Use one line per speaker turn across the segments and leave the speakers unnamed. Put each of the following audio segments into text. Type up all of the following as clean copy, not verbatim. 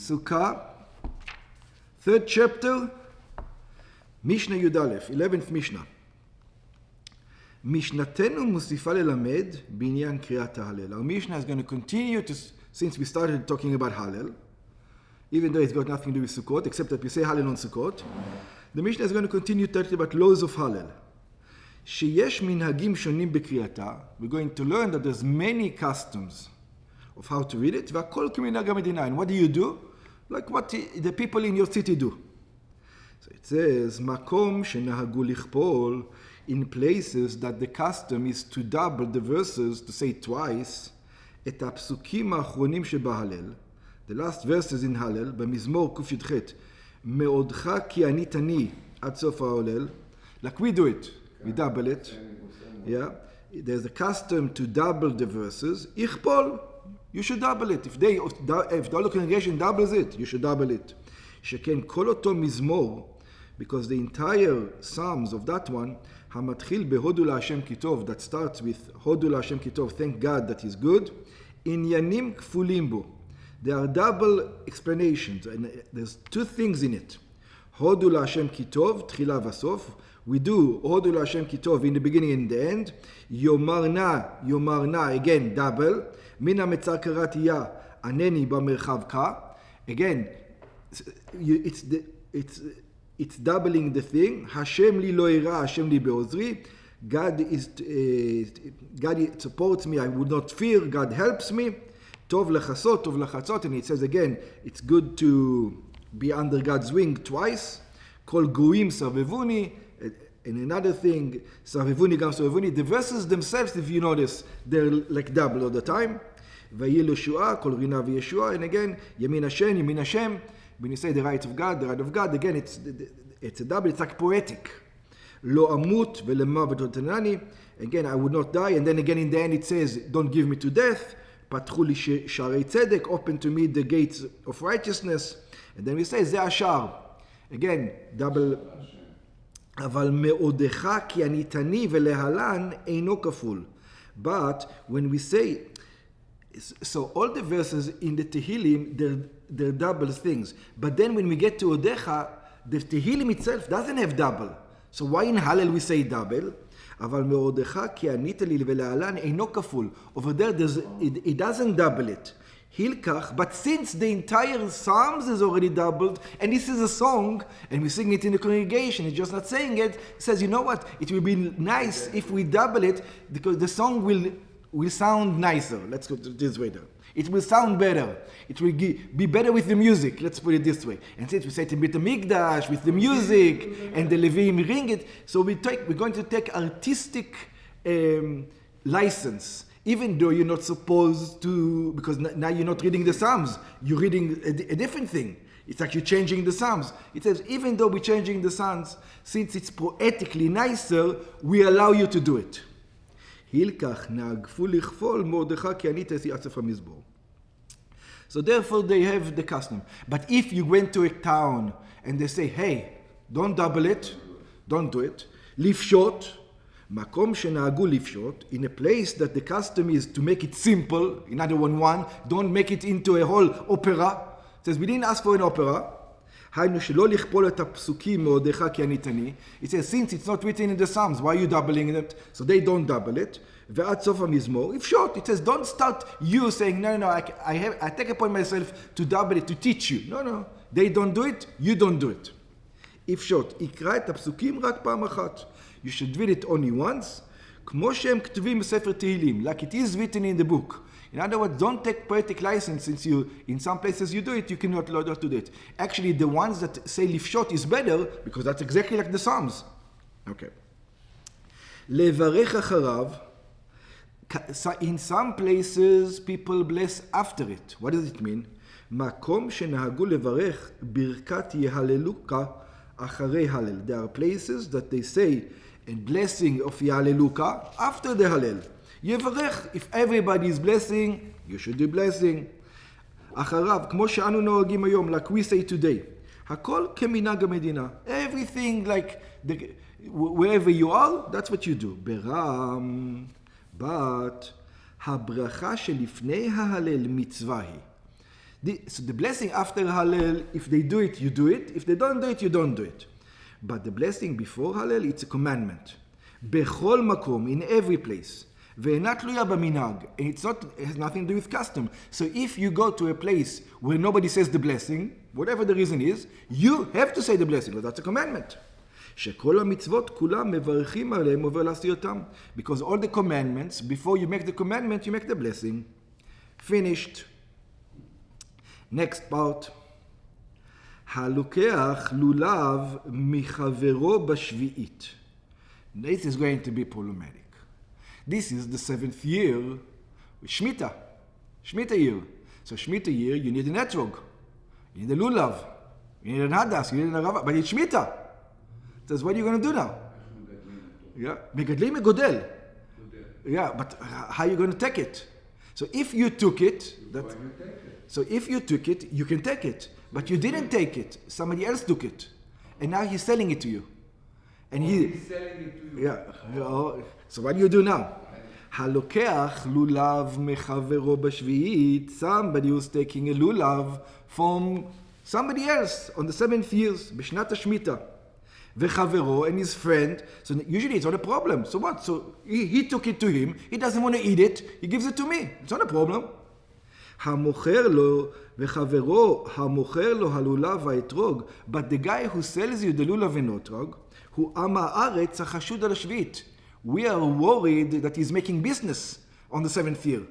Sukkah, 3rd chapter, Mishnah Yud Aleph, 11th Mishnah. Mishnatenu musifa lelamed binyan kriyat Hallel. Our Mishnah is going to continue since we started talking about Hallel, even though it's got nothing to do with Sukkot, except that we say Hallel on Sukkot. The Mishnah is going to continue talking about laws of Hallel. Sheyesh minhagim shonim bekriyata. We're going to learn that there's many customs of how to read it. V'akol k'minhag hamedina. And what do you do? Like what the people in your city do. So it says, makom shenahagu lichpol, in places that the custom is to double the verses, to say twice, et hapsukim ha'achronim shebahallel, the last verses in Hallel, במזמור ק"ח, מאודך כי אני תני עד סוף ההלל, like we do it, we double it. Yeah, there's a custom to double the verses. Ichpol, you should double it. If the whole congregation doubles it, you should double it. שכן כל אותו מזמור, because the entire psalms of that one, המתחיל בהודו להשם כי טוב, that starts with הודו להשם כי טוב, thank God that he's good, עניינים כפולים בו. There are double explanations, and there's two things in it. הודו להשם כי טוב, תחילה וסוף. We do הודו להשם כי טוב in the beginning and the end. יאמר נא, again, double. מן המצר קראתיה, ענני במרחבך. Again, it's doubling the thing. השם לי לא ירא, השם לי בעוזרי. God supports me, I would not fear, God helps me. טוב לחסות, טוב לחצות, and it says again, it's good to be under God's wing twice. כל גרועים סרבבוני, and another thing, סרבבוני גם סרבבוני. The verses themselves, if you notice, they're like double all the time. ויהי לישועה, כל רינה וישועה, and again, ימין השם, ימין השם. When you say the right of God, again, it's a double, it's like poetic. לא אמות ולמוות לא תנני. Again, I would not die, and then again in the end it says, don't give me to death. פתחו לי שערי צדק, open to me the gates of righteousness. And then we say, זה השער. Again, double. אבל מאודך כי אני תני ולהלן אינו כפול. But when we say, so all the verses in the Tehillim, they're double things. But then when we get to Odecha, the Tehillim itself doesn't have double. So why in Hallel we say double? אבל מאודך כי ענית לי ולהלן אינו כפול. Over there, it doesn't double it. הילקח, but since the entire Psalms is already doubled, and this is a song, and we sing it in the congregation, it's just not saying it, it says, you know what, it will be nice if we double it, because the song will sound nicer. Let's go to this way there. It will sound better. It will be better with the music. Let's put it this way. And since we say it in Beit HaMikdash with the music and the Levim ring it, so we're going to take artistic license, even though you're not supposed to, because now you're not reading the Psalms. You're reading a different thing. It's like you're changing the Psalms. It says, even though we're changing the Psalms, since it's poetically nicer, we allow you to do it. הילקח נאגפו לכפול מרדכי כי אני תעשי עד סוף המזמור. So therefore they have the custom. But if you went to a town and they say, hey, don't double it, don't do it, לפשוט, מקום שנהגו לפשוט, in a place that the custom is to make it simple, in other one, don't make it into a whole opera. It says, we didn't ask for an opera. היינו שלא לכפול את הפסוקים מאודך כי אני תני. It says, since it's not written in the Psalms, why are you doubling it? So they don't double it. ועד סוף המזמור, if short, it says, don't start you saying, no, I take upon myself to double it, to teach you. No, they don't do it, you don't do it. if short, יקרא את הפסוקים רק פעם אחת. You should read it only once, כמו שהם כתובים בספר תהילים, like it is written in the book. In other words, don't take poetic license since in some places you do it, you cannot do it. Actually, the ones that say לפשוט is better, because that's exactly like the Psalms. Okay. לברך אחריו, in some places people bless after it. What does it mean? מקום שנהגו לברך ברכת יהללוקה אחרי הלל. There are places that they say a blessing of יהללוקה after the הלל. יברך, if everybody is blessing, you should be blessing. אחריו, כמו שאנו נוהגים היום, like we say today, הכל כמנהג המדינה. Everything like, wherever you are, that's what you do. ברם, but, הברכה שלפני ההלל מצווה היא. So the blessing after Hallel, if they do it, you do it. If they don't do it, you don't do it. But the blessing before Hallel, it's a commandment. Bechol makom, in every place. Ve'ena tluya b'minhag. It has nothing to do with custom. So if you go to a place where nobody says the blessing, whatever the reason is, you have to say the blessing, because that's a commandment. שכל המצוות כולם מברכים עליהם עובר לעשייתם. Because all the commandments, before you make the commandment, you make the blessing. Finished. Next part. הלוקח לולב מחברו בשביעית. This is going to be problematic. This is the 7th year, Shemitah year. So Shemitah year, you need an etrog, you need a lulav, you need an hadas, you need an arava, but it's Shemitah. So what are you going to do now? Yeah, megadlim megodel. Yeah, but how are you going to take it? So if you took it, you can take it. But you didn't take it. Somebody else took it. And now he's selling it to you. And he's selling it to you. Yeah. So what do you do now? הלוקח לולב מחברו בשביעית. Somebody who's taking a lulav from somebody else on the 7th year, בשנת השמיטה. וחברו and his friend. So usually it's not a problem. So what? So he took it to him. He doesn't want to eat it. He gives it to me. It's not a problem. המוכר לו וחברו המוכר לו הלולב והאתרוג. But the guy who sells you the lulav and etrog, הוא עם הארץ החשוד על השביעית. We are worried that he's making business on the 7th year.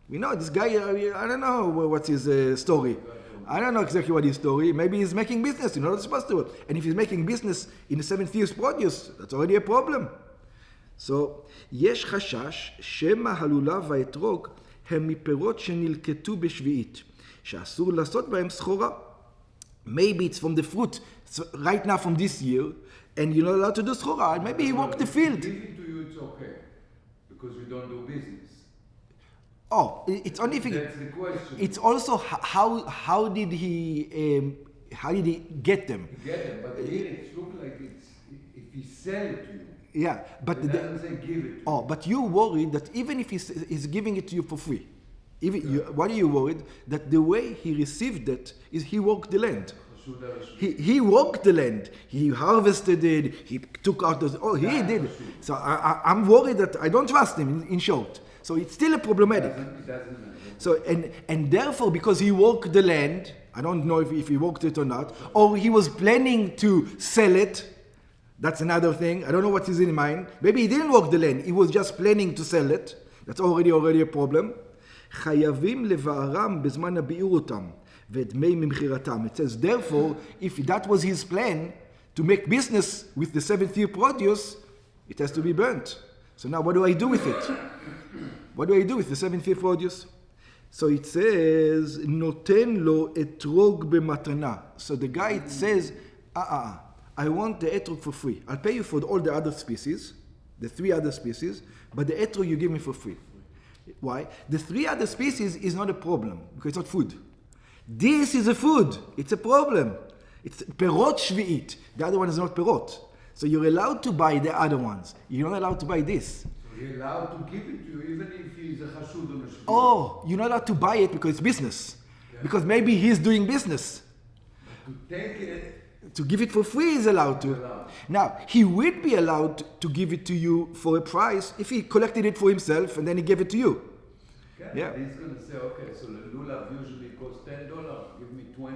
We know this guy, I don't know what's his story. I don't know exactly what his story. Maybe he's making business, you're not supposed to. And if he's making business in the 7th year's produce, that's already a problem. So, יש חשש שמא הלולב והאתרוג הם מפירות שנלקטו בשביעית, שאסור לעשות בהם סחורה. Maybe it's from the fruit, right now from this year, and you're not allowed to do schora. Maybe he walked the field.
Giving to you, it's okay, because we don't do business.
Oh, it's only if
that's the question.
It's also how did he get them?
He get them, but here it looks like it's if he sell it to you.
Yeah, but
it doesn't say give it.
Oh, but you're worried that even if he's giving it to you for free, what are you worried that the way he received it is he walked the land. He walked the land. He harvested it. He took out those. Oh, he did. So I'm worried that I don't trust him. In short, so it's still a problematic.
It doesn't matter.
So and therefore, because he walked the land, I don't know if he walked it or not, or he was planning to sell it. That's another thing. I don't know what is in mind. Maybe he didn't walk the land. He was just planning to sell it. That's already a problem. חייבים לבערם בזמן הביעור אותם. It says, therefore, if that was his plan to make business with the 7th year produce, it has to be burnt. So now what do I do with it? What do I do with the 7th year produce? So it says, noten lo etrog b'matana. So the guy says, I want the etrog for free. I'll pay you for all the other species, the 3 other species, but the etrog you give me for free. Why? The 3 other species is not a problem, because it's not food. This is a food. It's a problem. It's perot shvi'it. The other one is not perot. So you're allowed to buy the other ones. You're not allowed to buy this.
So you're allowed to give it to you even if he's a chashud on a shvi'it.
Oh, you're not allowed to buy it because it's business. Yeah. Because maybe he's doing business.
To take it.
To give it for free is allowed to. Now, he would be allowed to give it to you for a price if he collected it for himself and then he gave it to you.
Okay. Yeah. He's going to say, okay, so the lulav usually costs $10. Give me 20.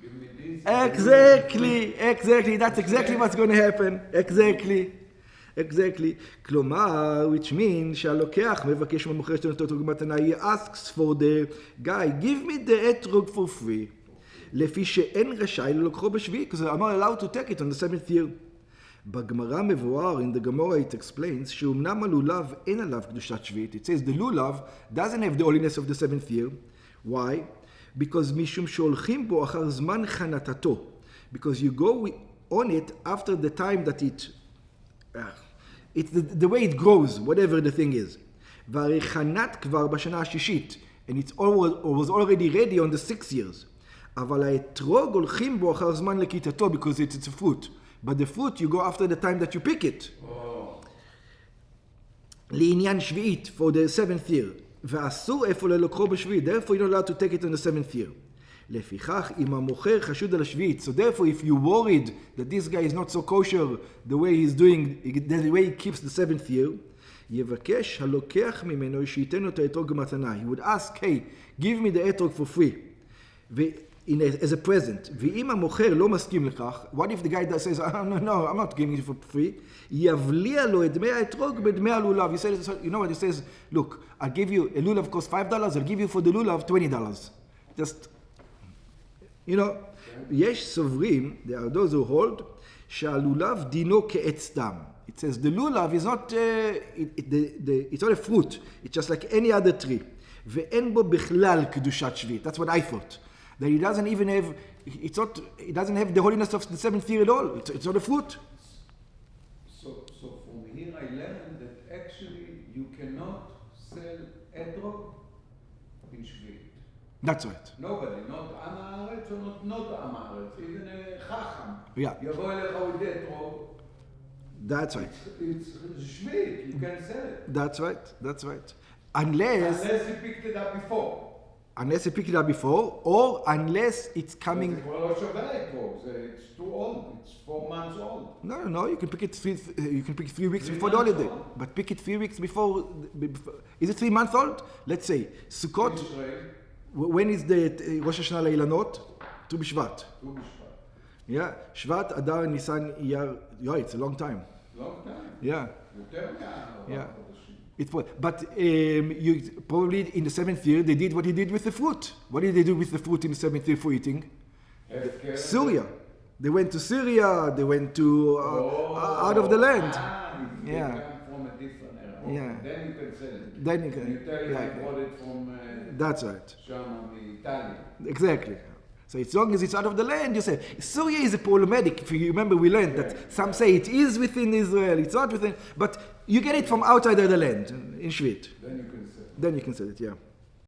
Give me this.
Exactly. That's exactly what's going to happen. Exactly. כלומר, which means שהלוקח מבקש מהמוכר שלנו את האתרוג במתנה. He asks for the guy, give me the etrog for free. לפי שאין רשאי ללוקחו בשביעי, because I'm not allowed to take it on the 7th year. בגמרא מבואר, in the Gemara it explains, שאומנם הלולב אין עליו קדושת שביעית. It says the lulav doesn't have the holiness of the 7th year. Why? Because משום שהולכים בו אחר זמן חנתתו. Because you go on it after the time that it's the way it grows, whatever the thing is. והרי חנת כבר בשנה השישית, and it was already ready on the 6 years. אבל האתרוג הולכים בו אחר זמן לכיתתו, because it's a fruit. But the fruit, you go after the time that you pick it. לעניין שביעית, for the 7th year. ואסור איפה ללוקחו בשביעית. Therefore, you're not allowed to take it on the 7th year. לפיכך, אם המוכר חשוד על השביעית, so therefore if you worried that this guy is not so kosher the way he's doing, the way he keeps the seventh year, יבקש הלוקח ממנו שייתן לו את האתרוג במתנה. He would ask, hey, give me the etrog for free. As a present. ואם המוכר לא מסכים לכך, what if the guy that says, no, I'm not giving it for free, יבליע לו את דמי האתרוג בדמי הלולב. You know what he says? Look, I'll give you, a lulav costs $5, I'll give you for the lulav $20. Just, you know, יש סוברים, there are those who hold, שהלולב דינו כעץ דם. It says the lulav is not, it's not a fruit, it's just like any other tree. ואין בו בכלל קדושת שביעית. That's what I thought. That it doesn't even have, it doesn't have the holiness of the seventh year at all. It's not a fruit.
So from here I learned that actually you cannot sell etrog in Shvi'it.
That's right.
Nobody, not Am Haaretz or not Am Haaretz, even a Chacham.
Yeah.
יבוא אליך with etrog.
That's right.
It's Shvi'it, you can sell it.
That's right. Unless
he picked it up before.
Unless you pick it up before, or unless it's coming.
It's too old. It's 4 months old.
No. You can pick it 3 weeks before the holiday. Old. But pick it 3 weeks before. Is it 3 months old? Let's say Sukkot. When is the Rosh Hashanah Leilanot? Tu B'Shvat. Yeah, Shvat, Adar, Nisan, Iyar. Yeah, it's a long time. Yeah. But you probably in the seventh year they did what he did with the fruit. What did they do with the fruit in the seventh year for eating? Syria. They went to Syria. They went to out of the land.
They come from a different era.
Yeah.
Then you can sell it.
Then you can.
You tell I bought it from.
That's right.
Italy.
Exactly. So as long as it's out of the land, you say, Syria is a problematic. If you remember, we learned that some say it is within Israel, it's not within, but you get it from outside of the land, in Shvit.
Then you can sell it.
Then you can sell it, yeah.